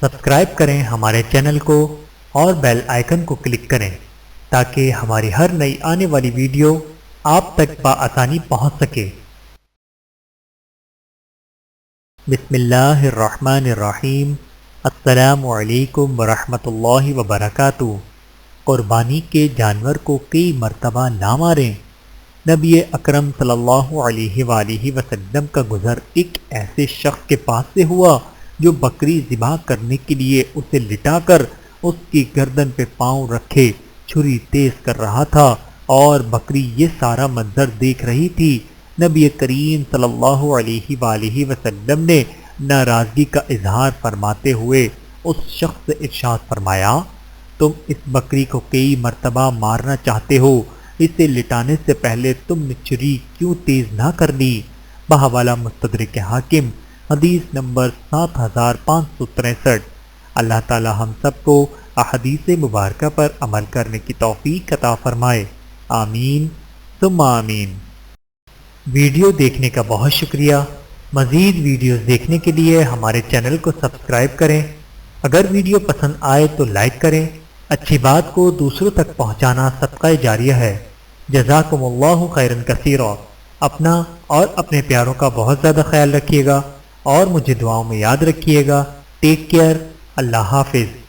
Subscribe کریں ہمارے channel کو اور بیل آئیکن کو کلک کریں تاکہ ہماری ہر نئی آنے والی ویڈیو آپ تک بآسانی پہنچ سکے۔ بسم اللہ الرحمن الرحیم۔ السلام علیکم ورحمۃ اللہ وبرکاتہ۔ قربانی کے جانور کو کئی مرتبہ نہ ماریں۔ نبی اکرم صلی اللہ علیہ وآلہ وسلم کا گزر ایک ایسے شخص کے پاس سے ہوا جو بکری ذبح کرنے کے لیے اسے لٹا کر اس کی گردن پہ پاؤں رکھے چھری تیز کر رہا تھا اور بکری یہ سارا منظر دیکھ رہی تھی۔ نبی کریم صلی اللہ علیہ وآلہ وسلم نے ناراضگی کا اظہار فرماتے ہوئے اس شخص سے ارشاد فرمایا، تم اس بکری کو کئی مرتبہ مارنا چاہتے ہو، اسے لٹانے سے پہلے تم نے چھری کیوں تیز نہ کر لی؟ بحوالہ مستدرک حاکم، حدیث نمبر 7563۔ اللہ تعالی ہم سب کو احادیث مبارکہ پر عمل کرنے کی توفیق عطا فرمائے، آمین ثم آمین۔ ویڈیو دیکھنے کا بہت شکریہ۔ مزید ویڈیوز دیکھنے کے لیے ہمارے چینل کو سبسکرائب کریں۔ اگر ویڈیو پسند آئے تو لائک کریں۔ اچھی بات کو دوسروں تک پہنچانا صدقہ جاریہ ہے۔ جزاکم اللہ خیرا کثیرا۔ اپنا اور اپنے پیاروں کا بہت زیادہ خیال رکھیے گا اور مجھے دعاؤں میں یاد رکھیے گا۔ Take care. اللہ حافظ۔